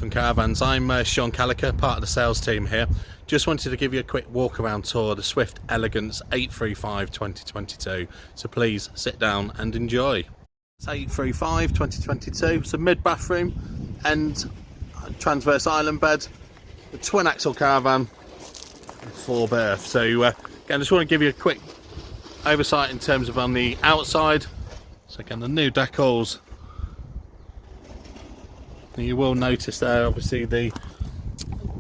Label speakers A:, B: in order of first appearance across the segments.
A: from Caravans. I'm Sean Caliker, part of the sales team here. Just wanted to give you a quick walk around tour of the Swift Elegance 835 2022. So please sit down and enjoy. It's 835 2022. It's a mid bathroom and transverse island bed, a twin axle caravan, 4 berth. So again, I just want to give you a quick oversight in terms of on the outside. So again, the new decals. You will notice there obviously the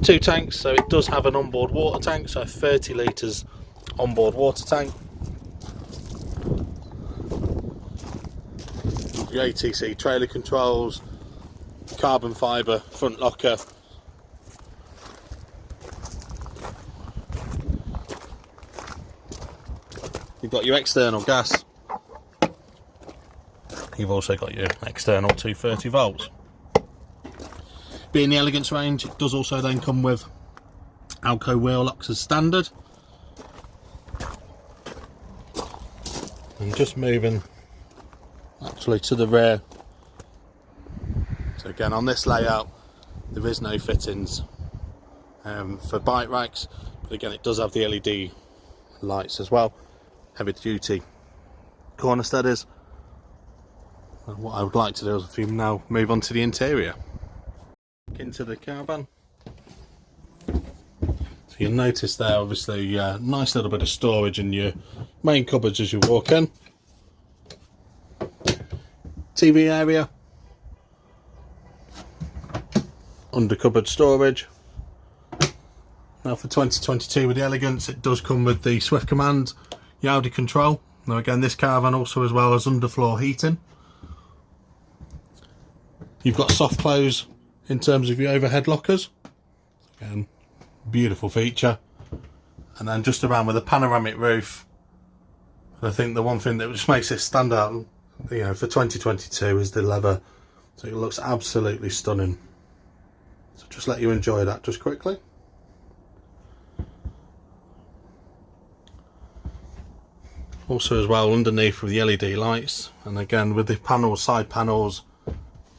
A: 2 tanks, so it does have an onboard water tank, so 30 litres onboard water tank. The ATC trailer controls, carbon fibre front locker. You've got your external gas. You've also got your external 230 volts. Being the Elegance range, it does also then come with Alco wheel locks as standard. And just moving actually to the rear. So again, on this layout, there is no fittings for bike racks, but again, it does have the LED lights as well. Heavy duty corner steadies. And what I would like to do is if you now move on to the interior. Into the caravan, so you'll notice there obviously nice little bit of storage in your main cupboards as you walk in. TV area, under cupboard storage. Now for 2022 with the Elegance, it does come with the Swift Command Yaudi control. Now again, this caravan also as well as underfloor heating. You've got soft close in terms of your overhead lockers. Again, beautiful feature. And then just around with a panoramic roof. I think the one thing that just makes this stand out, you know, for 2022 is the leather. So it looks absolutely stunning. So just let you enjoy that just quickly. Also as well underneath with the LED lights, and again with the panels, side panels,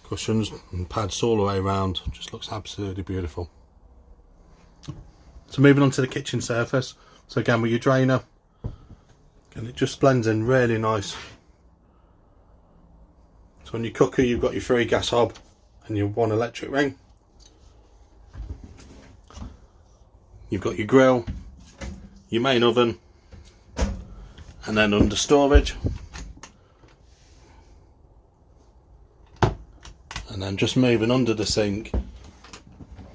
A: cushions and pads all the way around, just looks absolutely beautiful. So moving on to the kitchen surface, so again with your drainer, and it just blends in really nice. So on your cooker you've got your 3 gas hob and your 1 electric ring. You've got your grill, your main oven, and then under storage. And then just moving under the sink,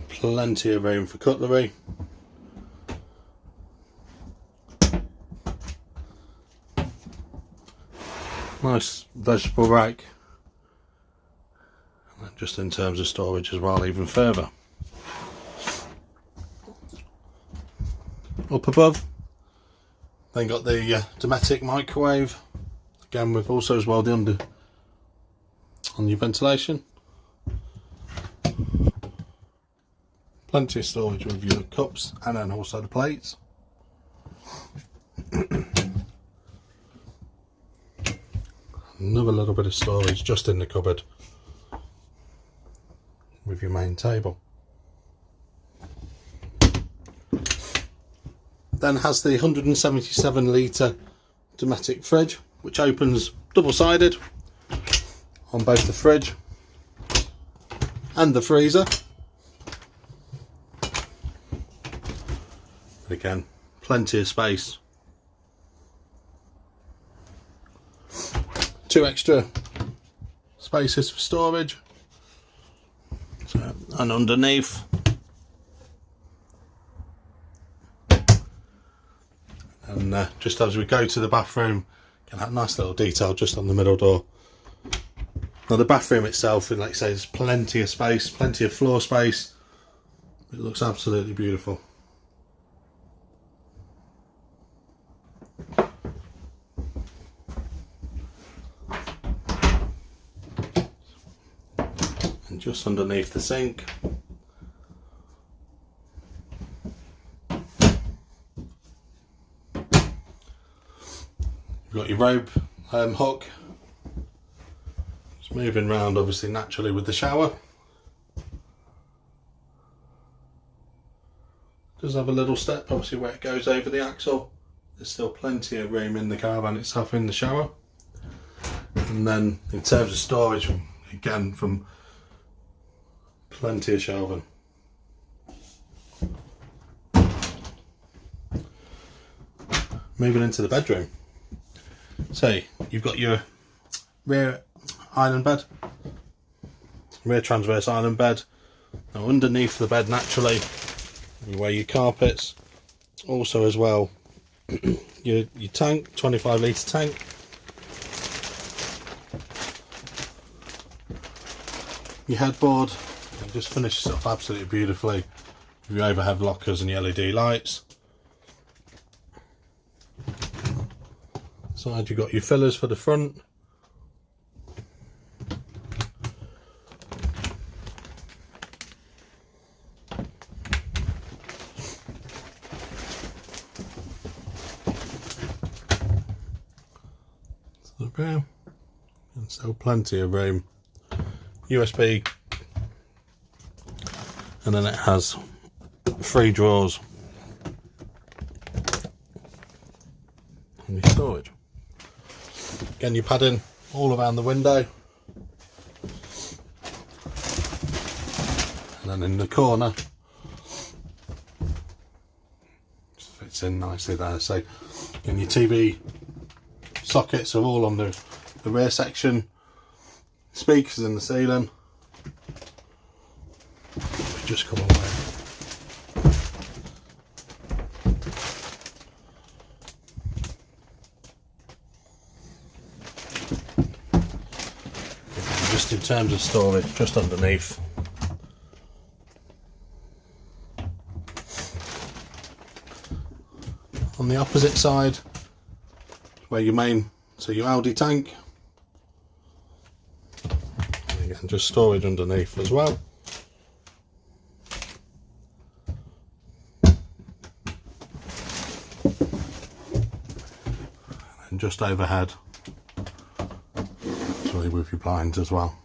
A: plenty of room for cutlery. Nice vegetable rack. And then just in terms of storage as well, even further. Up above, then got the Dometic microwave. Again with also as well the under on your ventilation. Plenty of storage with your cups and then also the plates. Another little bit of storage just in the cupboard with your main table. Then has the 177 litre Dometic fridge, which opens double-sided on both the fridge and the freezer. Again, plenty of space. 2 extra spaces for storage. So, and underneath, and just as we go to the bathroom, get that nice little detail just on the middle door. Now the bathroom itself, like I say, there's plenty of space, plenty of floor space. It looks absolutely beautiful. And just underneath the sink, you've got your robe hook. Just moving around obviously naturally with the shower. Does have a little step obviously where it goes over the axle. There's still plenty of room in the Caravan itself in the shower. And then in terms of storage, again, from plenty of shelving. Moving into the bedroom. So you've got your rear island bed, rear transverse island bed. Now underneath the bed naturally you wear your carpets. Also as well your tank, 25 litre tank. Your headboard, it just finishes off absolutely beautifully with your overhead lockers and your LED lights. Side you've got your fillers for the front. So there, and still plenty of room. USB, and then it has 3 drawers and your storage. Again, your padding all around the window, and then in the corner just fits in nicely there. So, and your TV sockets are all on the rear section. Speakers in the ceiling. Just come away. Just in terms of storage, just underneath. On the opposite side, where your main, so your Audi tank. And just storage underneath as well. And just overhead, sorry, with your blinds as well.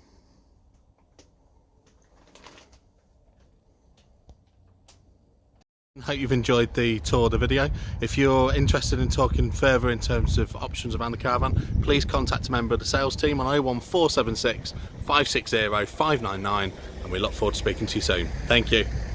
A: Hope you've enjoyed the tour of the video. If you're interested in talking further in terms of options around the Caravan, please contact a member of the sales team on 01476 560 599, and we look forward to speaking to you soon. Thank you.